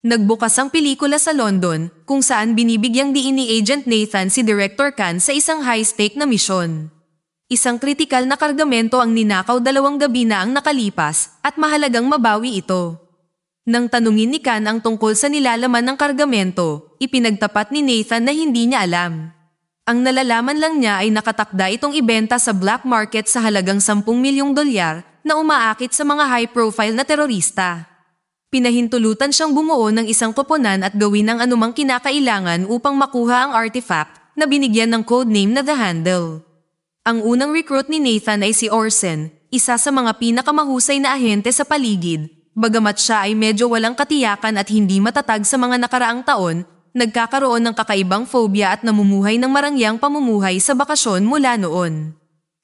Nagbukas ang pelikula sa London, kung saan binibigyang diin ni Agent Nathan si Director Khan sa isang high-stake na misyon. Isang kritikal na kargamento ang ninakaw 2 gabi na ang nakalipas at mahalagang mabawi ito. Nang tanungin ni Khan ang tungkol sa nilalaman ng kargamento, ipinagtapat ni Nathan na hindi niya alam. Ang nalalaman lang niya ay nakatakda itong ibenta sa black market sa halagang $10 milyong na umaakit sa mga high-profile na terorista. Pinahintulutan siyang bumuo ng isang koponan at gawin ang anumang kinakailangan upang makuha ang artifact na binigyan ng codename na The Handle. Ang unang recruit ni Nathan ay si Orson, isa sa mga pinakamahusay na ahente sa paligid. Bagamat siya ay medyo walang katiyakan at hindi matatag sa mga nakaraang taon, nagkakaroon ng kakaibang phobia at namumuhay ng marangyang pamumuhay sa bakasyon mula noon.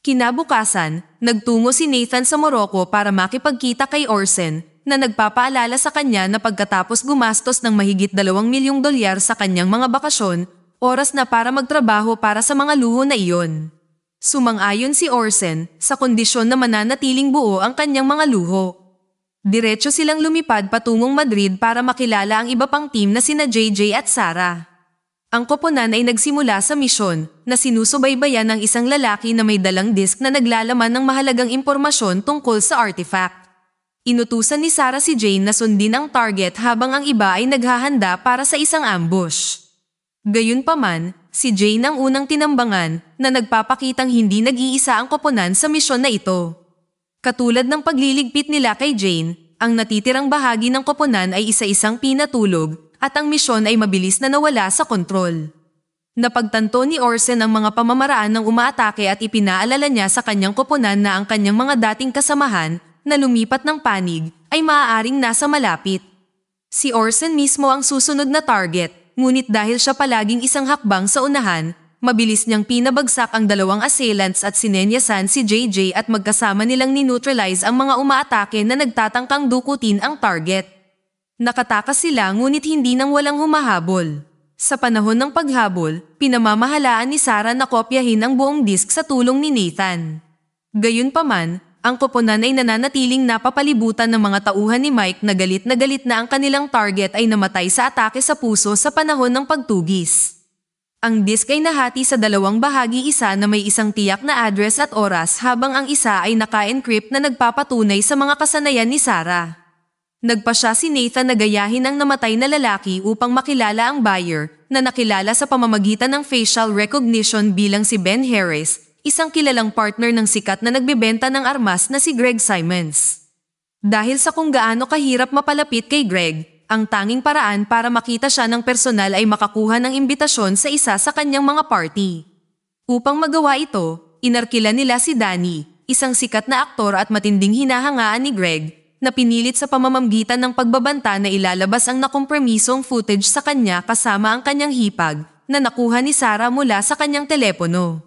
Kinabukasan, nagtungo si Nathan sa Morocco para makipagkita kay Orson, na nagpapaalala sa kanya na pagkatapos gumastos ng mahigit $2 milyong sa kanyang mga bakasyon, oras na para magtrabaho para sa mga luho na iyon. Sumang-ayon si Orson sa kondisyon na mananatiling buo ang kanyang mga luho. Diretso silang lumipad patungong Madrid para makilala ang iba pang team na sina JJ at Sarah. Ang koponan ay nagsimula sa misyon na sinusubaybayan ng isang lalaki na may dalang disk na naglalaman ng mahalagang impormasyon tungkol sa artifact. Inutusan ni Sarah si Jane na sundin ang target habang ang iba ay naghahanda para sa isang ambush. Gayunpaman, si Jane ang unang tinambangan na nagpapakitang hindi nag-iisa ang koponan sa misyon na ito. Katulad ng pagliligpit nila kay Jane, ang natitirang bahagi ng koponan ay isa-isang pinatulog at ang misyon ay mabilis na nawala sa kontrol. Napagtanto ni Orson ang mga pamamaraan ng umaatake at ipinaalala niya sa kanyang koponan na ang kanyang mga dating kasamahan na lumipat ng panig ay maaaring nasa malapit. Si Orson mismo ang susunod na target, ngunit dahil siya palaging isang hakbang sa unahan, mabilis niyang pinabagsak ang 2 assailants at sinenyasan si JJ at magkasama nilang nineutralize ang mga umaatake na nagtatangkang dukutin ang target. Nakatakas sila ngunit hindi nang walang humahabol. Sa panahon ng paghabol, pinamamahalaan ni Sarah na kopyahin ang buong disk sa tulong ni Nathan. Gayunpaman, ang koponan ay nananatiling napapalibutan ng mga tauhan ni Mike na galit na ang kanilang target ay namatay sa atake sa puso sa panahon ng pagtugis. Ang disk ay nahati sa 2 bahagi, isa na may isang tiyak na address at oras habang ang isa ay naka-encrypt na nagpapatunay sa mga kasanayan ni Sarah. Nagpasya si Nathan na gayahin ang namatay na lalaki upang makilala ang buyer na nakilala sa pamamagitan ng facial recognition bilang si Ben Harris, isang kilalang partner ng sikat na nagbebenta ng armas na si Greg Simons. Dahil sa kung gaano kahirap mapalapit kay Greg, ang tanging paraan para makita siya ng personal ay makakuha ng imbitasyon sa isa sa kanyang mga party. Upang magawa ito, inarkila nila si Danny, isang sikat na aktor at matinding hinahangaan ni Greg, na pinilit sa pamamagitan ng pagbabanta na ilalabas ang nakompromisong footage sa kanya kasama ang kanyang hipag na nakuha ni Sarah mula sa kanyang telepono.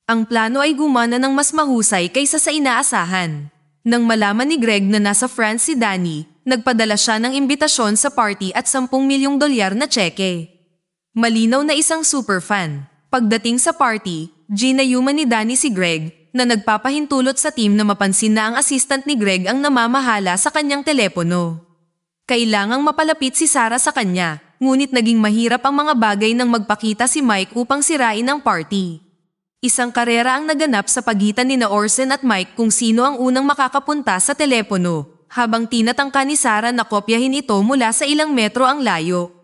Ang plano ay gumana ng mas mahusay kaysa sa inaasahan. Nang malaman ni Greg na nasa France si Danny, nagpadala siya ng imbitasyon sa party at $10 milyong na tseke. Malinaw na isang superfan. Pagdating sa party, ginayuman ni Danny si Greg na nagpapahintulot sa team na mapansin na ang assistant ni Greg ang namamahala sa kanyang telepono. Kailangang mapalapit si Sarah sa kanya, ngunit naging mahirap ang mga bagay nang magpakita si Mike upang sirain ang party. Isang karera ang naganap sa pagitan ni Orson at Mike kung sino ang unang makakapunta sa telepono, habang tinatangka ni Sarah na kopyahin ito mula sa ilang metro ang layo.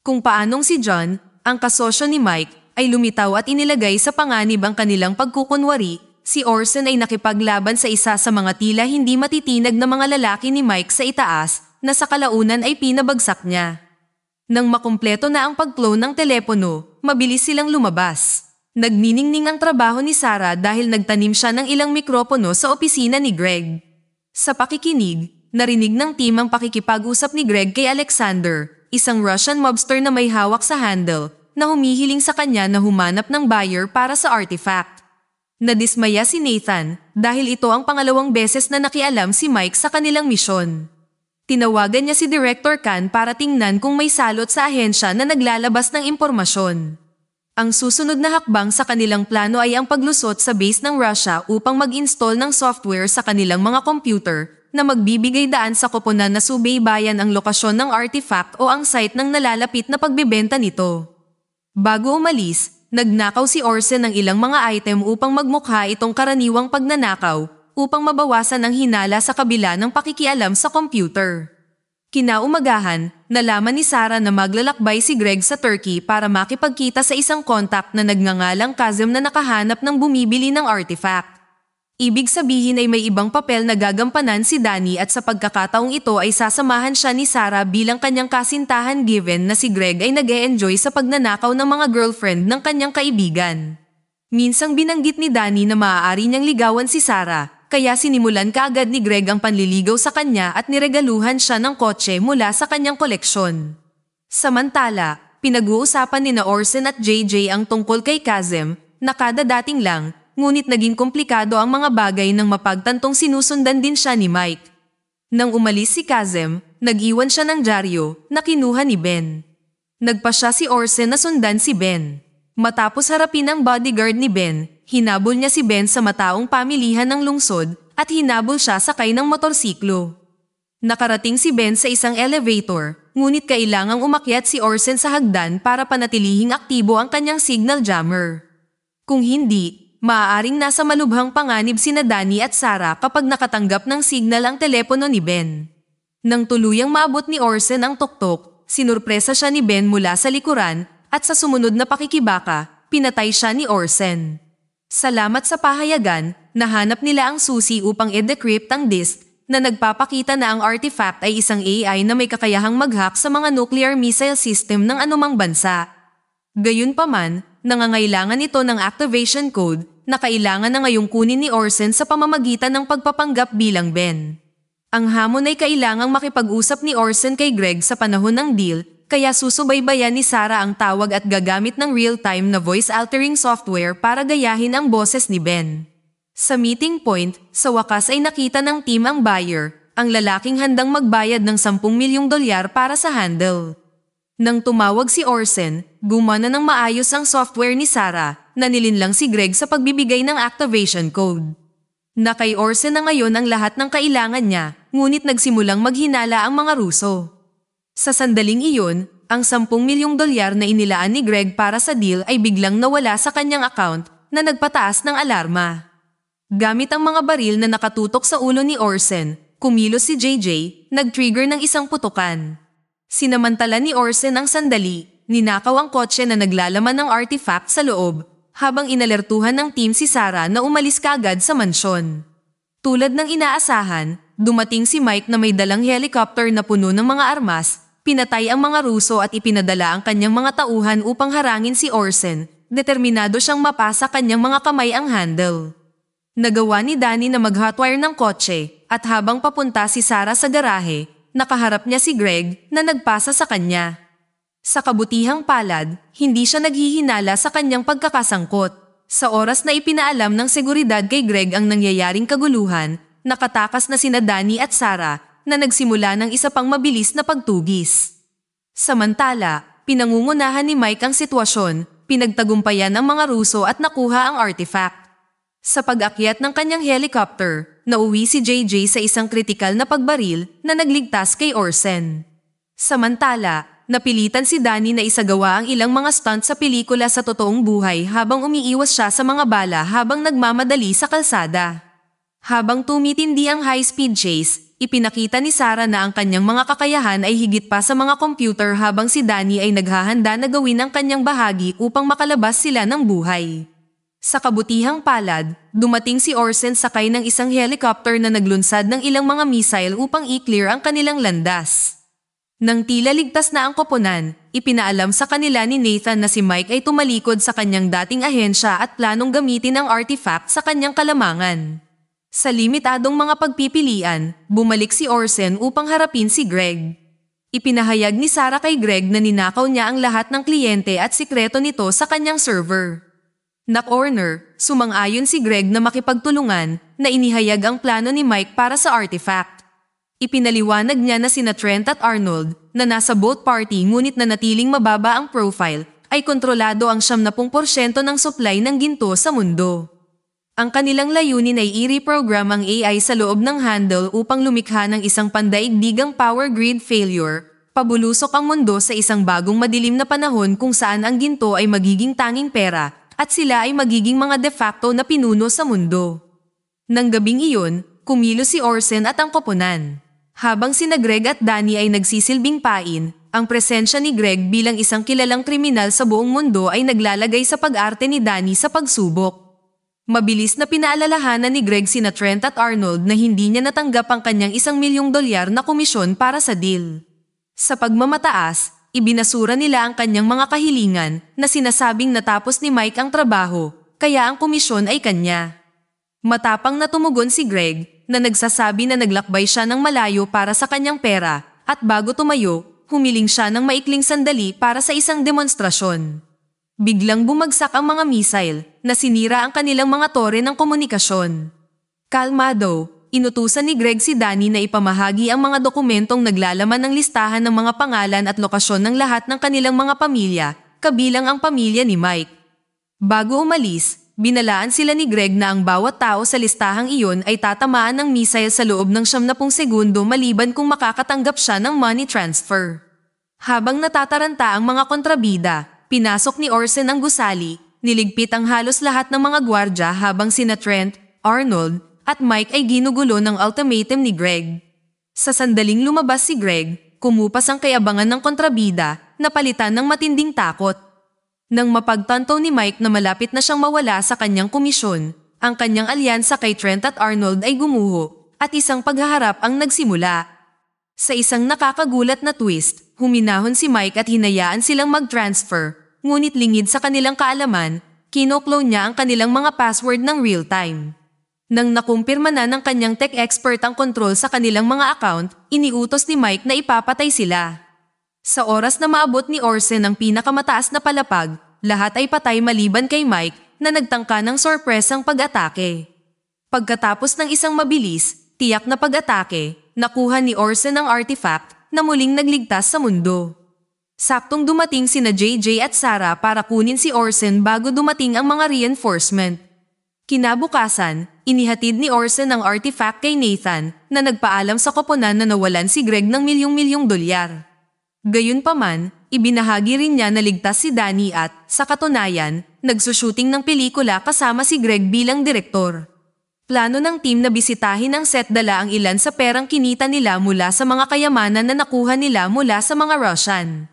Kung paanong si John, ang kasosyo ni Mike, ay lumitaw at inilagay sa panganib ang kanilang pagkukunwari, si Orson ay nakipaglaban sa isa sa mga tila hindi matitinag na mga lalaki ni Mike sa itaas na sa kalaunan ay pinabagsak niya. Nang makumpleto na ang pag-clone ng telepono, mabilis silang lumabas. Nagniningning ang trabaho ni Sarah dahil nagtanim siya ng ilang mikropono sa opisina ni Greg. Sa pakikinig, narinig ng team ang pakikipag-usap ni Greg kay Alexander, isang Russian mobster na may hawak sa handle, na humihiling sa kanya na humanap ng buyer para sa artifact. Nadismaya si Nathan dahil ito ang pangalawang beses na nakialam si Mike sa kanilang misyon. Tinawagan niya si Director Khan para tingnan kung may salot sa ahensya na naglalabas ng impormasyon. Ang susunod na hakbang sa kanilang plano ay ang paglusot sa base ng Russia upang mag-install ng software sa kanilang mga computer na magbibigay daan sa koponan na subaybayan ang lokasyon ng artifact o ang site ng nalalapit na pagbebenta nito. Bago umalis, nagnakaw si Orsen ng ilang mga item upang magmukha itong karaniwang pagnanakaw upang mabawasan ang hinala sa kabila ng pakikialam sa computer. Kinaumagahan, nalaman ni Sarah na maglalakbay si Greg sa Turkey para makipagkita sa isang contact na nagngangalang Kazem na nakahanap ng bumibili ng artifact. Ibig sabihin ay may ibang papel na gagampanan si Danny at sa pagkakataong ito ay sasamahan siya ni Sarah bilang kanyang kasintahan given na si Greg ay nag-e-enjoy sa pagnanakaw ng mga girlfriend ng kanyang kaibigan. Minsang binanggit ni Danny na maaari niyang ligawan si Sarah, kaya sinimulan kaagad ni Greg ang panliligaw sa kanya at niregaluhan siya ng kotse mula sa kanyang koleksyon. Samantala, pinag-uusapan ni na Orsen at JJ ang tungkol kay Kazem, na kadadating lang, ngunit naging komplikado ang mga bagay nang mapagtantong sinusundan din siya ni Mike. Nang umalis si Kazem, nag-iwan siya ng dyaryo na kinuha ni Ben. Nagpa siya si Orsen na sundan si Ben. Matapos harapin ang bodyguard ni Ben, hinabol niya si Ben sa mataong pamilihan ng lungsod at hinabol siya sakay ng motorsiklo. Nakarating si Ben sa isang elevator, ngunit kailangang umakyat si Orsen sa hagdan para panatilihing aktibo ang kanyang signal jammer. Kung hindi, maaaring nasa malubhang panganib sina Danny at Sarah kapag nakatanggap ng signal ang telepono ni Ben. Nang tuluyang maabot ni Orsen ang tuktok, sinurpresa siya ni Ben mula sa likuran at sa sumunod na pakikibaka, pinatay siya ni Orsen. Salamat sa pahayagan, nahanap nila ang susi upang i-decrypt ang disk na nagpapakita na ang artifact ay isang AI na may kakayahang mag-hack sa mga nuclear missile system ng anumang bansa. Gayunpaman, nangangailangan ito ng activation code na kailangan na ngayong kunin ni Orsen sa pamamagitan ng pagpapanggap bilang Ben. Ang hamon ay kailangang makipag-usap ni Orsen kay Greg sa panahon ng deal, kaya susubaybayan ni Sarah ang tawag at gagamit ng real-time na voice-altering software para gayahin ang boses ni Ben. Sa meeting point, sa wakas ay nakita ng team ang buyer, ang lalaking handang magbayad ng 10 milyong dolyar para sa handle. Nang tumawag si Orsen, gumana ng maayos ang software ni Sarah, na nilinlang si Greg sa pagbibigay ng activation code. Na kay Orsen na ngayon ang lahat ng kailangan niya, ngunit nagsimulang maghinala ang mga Ruso. Sa sandaling iyon, ang 10 milyong dolyar na inilaan ni Greg para sa deal ay biglang nawala sa kanyang account na nagpataas ng alarma. Gamit ang mga baril na nakatutok sa ulo ni Orsen, kumilos si JJ, nag-trigger ng isang putukan. Sinamantala ni Orsen ang sandali, ninakaw ang kotse na naglalaman ng artifact sa loob, habang inalertuhan ng team si Sarah na umalis kaagad sa mansyon. Tulad ng inaasahan, dumating si Mike na may dalang helicopter na puno ng mga armas, pinatay ang mga Ruso at ipinadala ang kanyang mga tauhan upang harangin si Orsen, determinado siyang mapasa kanyang mga kamay ang handle. Nagawa ni Danny na mag-hotwire ng kotse at habang papunta si Sarah sa garahe, nakaharap niya si Greg na nagpasa sa kanya. Sa kabutihang palad, hindi siya naghihinala sa kanyang pagkakasangkot. Sa oras na ipinaalam ng seguridad kay Greg ang nangyayaring kaguluhan, nakatakas na sina Danny at Sarah na nagsimula ng isa pang mabilis na pagtugis. Samantala, pinangungunahan ni Mike ang sitwasyon, pinagtagumpayan ang mga Ruso at nakuha ang artifact. Sa pag-akyat ng kanyang helicopter, nauwi si JJ sa isang kritikal na pagbaril na nagligtas kay Orsen. Samantala, napilitan si Danny na isagawa ang ilang mga stunt sa pelikula sa totoong buhay habang umiiwas siya sa mga bala habang nagmamadali sa kalsada. Habang tumitindi ang high-speed chase, ipinakita ni Sarah na ang kanyang mga kakayahan ay higit pa sa mga computer habang si Danny ay naghahanda na gawin ang kanyang bahagi upang makalabas sila ng buhay. Sa kabutihang palad, dumating si Orsen sakay ng isang helicopter na naglunsad ng ilang mga missile upang i-clear ang kanilang landas. Nang tila ligtas na ang koponan, ipinaalam sa kanila ni Nathan na si Mike ay tumalikod sa kanyang dating ahensya at planong gamitin ang artifact sa kanyang kalamangan. Sa limitadong mga pagpipilian, bumalik si Orsen upang harapin si Greg. Ipinahayag ni Sarah kay Greg na ninakaw niya ang lahat ng kliyente at sikreto nito sa kanyang server. Na-corner, sumang-ayon si Greg na makipagtulungan na inihayag ang plano ni Mike para sa artifact. Ipinaliwanag niya na sina Trent at Arnold na nasa both party ngunit nanatiling mababa ang profile ay kontrolado ang 70% ng supply ng ginto sa mundo. Ang kanilang layunin ay i-reprogram ang AI sa loob ng handle upang lumikha ng isang pandaigdigang power grid failure, pabulusok ang mundo sa isang bagong madilim na panahon kung saan ang ginto ay magiging tanging pera at sila ay magiging mga de facto na pinuno sa mundo. Nang gabing iyon, kumilos si Orsen at ang koponan. Habang sina Greg at Danny ay nagsisilbing pain, ang presensya ni Greg bilang isang kilalang kriminal sa buong mundo ay naglalagay sa pag-arte ni Danny sa pagsubok. Mabilis na pinaalalahanan ni Greg sina Trent at Arnold na hindi niya natanggap ang kanyang $1,000,000 na komisyon para sa deal. Sa pagmamataas, ibinasura nila ang kanyang mga kahilingan na sinasabing natapos ni Mike ang trabaho, kaya ang komisyon ay kanya. Matapang na tumugon si Greg na nagsasabi na naglakbay siya ng malayo para sa kanyang pera at bago tumayo, humiling siya ng maikling sandali para sa isang demonstrasyon. Biglang bumagsak ang mga missile na sinira ang kanilang mga tore ng komunikasyon. Kalmado, inutusan ni Greg si Danny na ipamahagi ang mga dokumentong naglalaman ng listahan ng mga pangalan at lokasyon ng lahat ng kanilang mga pamilya, kabilang ang pamilya ni Mike. Bago umalis, binalaan sila ni Greg na ang bawat tao sa listahang iyon ay tatamaan ng missile sa loob ng 70 segundo maliban kung makakatanggap siya ng money transfer. Habang natataranta ang mga kontrabida, pinasok ni Orsen ang gusali, niligpit ang halos lahat ng mga gwardya habang sina Trent, Arnold, at Mike ay ginugulo ng ultimatum ni Greg. Sa sandaling lumabas si Greg, kumupas ang kayabangan ng kontrabida, napalitan ng matinding takot. Nang mapagtanto ni Mike na malapit na siyang mawala sa kanyang komisyon, ang kanyang alyansa kay Trent at Arnold ay gumuho, at isang paghaharap ang nagsimula. Sa isang nakakagulat na twist, huminahon si Mike at hinayaan silang mag-transfer, ngunit lingid sa kanilang kaalaman, kino-clone niya ang kanilang mga password ng real-time. Nang nakumpirma na ng kanyang tech expert ang control sa kanilang mga account, iniutos ni Mike na ipapatay sila. Sa oras na maabot ni Orsen ang pinakamataas na palapag, lahat ay patay maliban kay Mike na nagtangka ng sorpresang pag-atake. Pagkatapos ng isang mabilis, tiyak na pag-atake, nakuha ni Orsen ang artifact na muling nagligtas sa mundo. Saktong dumating sina JJ at Sarah para kunin si Orsen bago dumating ang mga reinforcement. Kinabukasan, inihatid ni Orsen ang artifact kay Nathan na nagpaalam sa koponan na nawalan si Greg ng $1,000,000. Gayunpaman, ibinahagi rin niya na ligtas si Danny at, sa katunayan, nagsushooting ng pelikula kasama si Greg bilang direktor. Plano ng team na bisitahin ang set dala ang ilan sa perang kinita nila mula sa mga kayamanan na nakuha nila mula sa mga Russian.